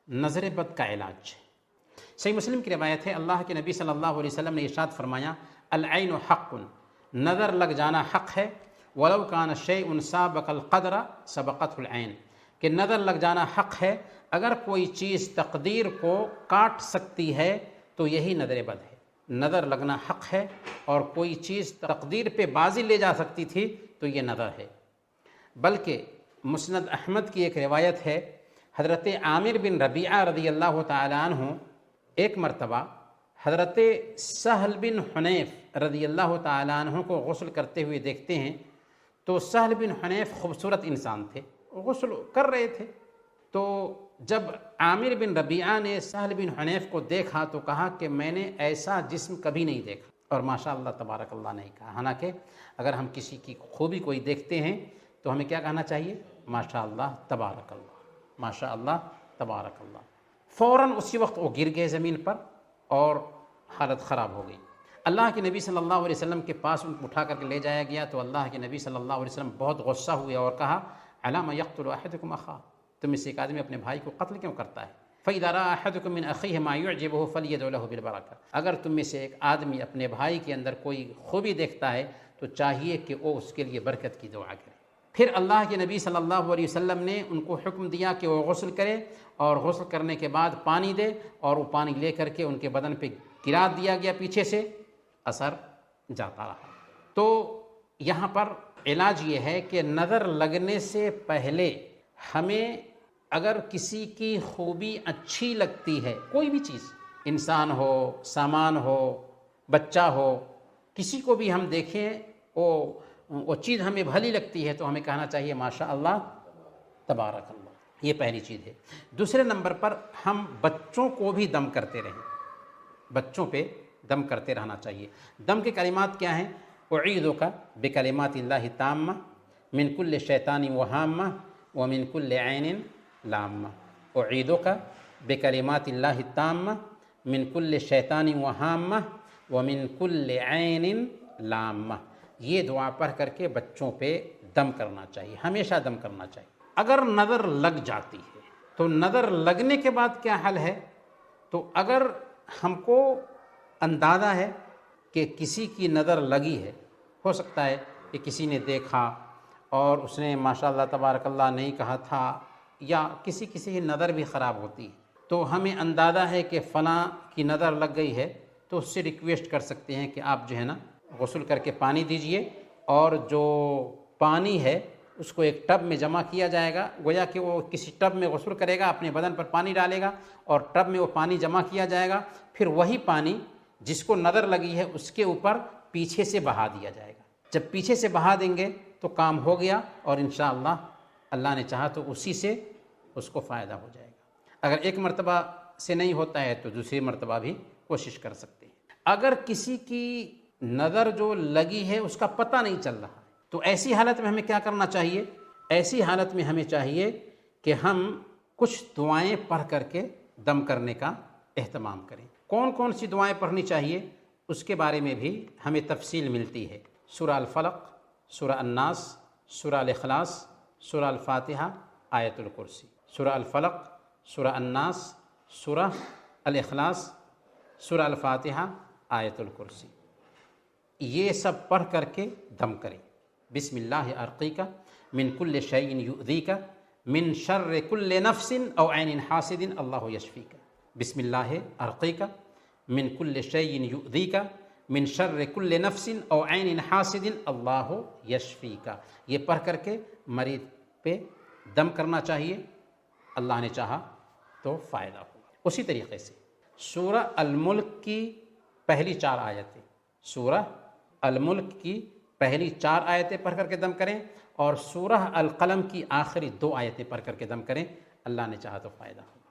نظر بد کا علاج۔ صحیح مسلم کی روایت ہے، اللہ کے نبی صلی اللہ علیہ وسلم نے ارشاد فرمایا، العین حق، نظر لگ جانا حق ہے، ولو کان شیء سابق القدر سبقته العین، کہ نظر لگ جانا حق ہے، اگر کوئی چیز تقدیر کو کاٹ سکتی ہے تو یہی نظر بد ہے۔ نظر لگنا حق ہے، اور کوئی چیز تقدیر پہ بازی لے جا سکتی تھی تو یہ نظر ہے۔ بلکہ مسند احمد کی ایک روایت ہے، حضرت عامر بن ربیعہ رضی اللہ تعالیٰ عنہ ایک مرتبہ حضرت سہل بن حنیف رضی اللہ تعالیٰ عنہ کو غسل کرتے ہوئے دیکھتے ہیں، تو سہل بن حنیف خوبصورت انسان تھے، غسل کر رہے تھے، تو جب عامر بن ربیعہ نے سہل بن حنیف کو دیکھا تو کہا کہ میں نے ایسا جسم کبھی نہیں دیکھا، اور ماشاء اللہ تبارک اللہ نہیں کہا۔ حالانکہ اگر ہم کسی کی خوبی کوئی دیکھتے ہیں تو ہمیں کیا کہنا چاہیے؟ ماشاء اللہ تبارک اللہ، ماشاء اللہ تبارک اللہ۔ فوراً اسی وقت وہ گر گئے زمین پر اور حالت خراب ہو گئی۔ اللہ کے نبی صلی اللہ علیہ وسلم کے پاس ان کو اٹھا کر کے لے جایا گیا تو اللہ کے نبی صلی اللہ علیہ وسلم بہت غصہ ہوئے اور کہا، علی ما یقتل احدکم اخاہ، تم میں سے ایک آدمی اپنے بھائی کو قتل کیوں کرتا ہے؟ فإذا رأى أحدكم من أخيه ما يعجبه فليدع له بالبركة، اگر تم میں سے ایک آدمی اپنے بھائی کے اندر کوئی خوبی دیکھتا ہے تو چاہیے کہ وہ اس کے لیے برکت کی دعا کرے۔ پھر اللہ کے نبی صلی اللہ علیہ وسلم نے ان کو حکم دیا کہ وہ غسل کرے، اور غسل کرنے کے بعد پانی دے، اور وہ پانی لے کر کے ان کے بدن پہ گرا دیا گیا، پیچھے سے اثر جاتا رہا۔ تو یہاں پر علاج یہ ہے کہ نظر لگنے سے پہلے ہمیں اگر کسی کی خوبی اچھی لگتی ہے، کوئی بھی چیز، انسان ہو، سامان ہو، بچہ ہو، کسی کو بھی ہم دیکھیں وہ چیز ہمیں بھلی لگتی ہے تو ہمیں کہنا چاہیے ماشاء اللہ تبارک اللہ، یہ پہلی چیز ہے۔ دوسرے نمبر پر ہم بچوں کو بھی دم کرتے رہیں، بچوں پہ دم کرتے رہنا چاہیے۔ دم کے کلمات کیا ہیں؟ اعیذک بکلمات اللہ التامہ من کل شیطان وہامہ ومن کل عین لامہ، اعیذک بکلمات اللہ التامہ من کل شیطان وہامہ ومن کل عین لامہ، یہ دعا پڑھ کر کے بچوں پہ دم کرنا چاہیے، ہمیشہ دم کرنا چاہیے۔ اگر نظر لگ جاتی ہے تو نظر لگنے کے بعد کیا حل ہے؟ تو اگر ہم کو اندازہ ہے کہ کسی کی نظر لگی ہے، ہو سکتا ہے کہ کسی نے دیکھا اور اس نے ماشاء اللہ تبارک اللہ نہیں کہا تھا، یا کسی کی نظر بھی خراب ہوتی ہے، تو ہمیں اندازہ ہے کہ فلاں کی نظر لگ گئی ہے، تو اس سے ریکویسٹ کر سکتے ہیں کہ آپ جو ہے نا غسل کر کے پانی دیجئے، اور جو پانی ہے اس کو ایک ٹب میں جمع کیا جائے گا، گویا کہ وہ کسی ٹب میں غسل کرے گا، اپنے بدن پر پانی ڈالے گا اور ٹب میں وہ پانی جمع کیا جائے گا، پھر وہی پانی جس کو نظر لگی ہے اس کے اوپر پیچھے سے بہا دیا جائے گا۔ جب پیچھے سے بہا دیں گے تو کام ہو گیا، اور انشاءاللہ اللہ نے چاہا تو اسی سے اس کو فائدہ ہو جائے گا۔ اگر ایک مرتبہ سے نہیں ہوتا ہے تو دوسری مرتبہ بھی کوشش کر سکتے ہیں۔ اگر کسی کی نظر جو لگی ہے اس کا پتہ نہیں چل رہا تو ایسی حالت میں ہمیں کیا کرنا چاہیے؟ ایسی حالت میں ہمیں چاہیے کہ ہم کچھ دعائیں پڑھ کر کے دم کرنے کا اہتمام کریں۔ کون کون سی دعائیں پڑھنی چاہیے اس کے بارے میں بھی ہمیں تفصیل ملتی ہے۔ سورہ الفلق، سورہ الناس، سورہ الاخلاص، سورہ الفاتحہ، آیت الکرسی۔ سورہ الفلق، سورہ الناس، سورہ الاخلاص، سورہ الفاتحہ، آیت الکرسی، یہ سب پڑھ کر کے دم کریں۔ بسم اللہ ارقیک من کل شیء یؤذیک من شر کل نفس او عین حاسد اللہ یشفیک۔ بسم اللہ ارقیک من کل شیء یؤذیک من شر کل نفس او عین حاسد اللہ یشفیک، یہ پڑھ کر کے مریض پہ دم کرنا چاہیے، اللہ نے چاہا تو فائدہ ہوگا۔ اسی طریقے سے سورہ الملک کی پہلی 4 آیتیں، سورہ الملک کی پہلی 4 آیتیں پڑھ کر کے دم کریں، اور سورہ القلم کی آخری 2 آیتیں پڑھ کر کے دم کریں، اللہ نے چاہا تو فائدہ ہوگا۔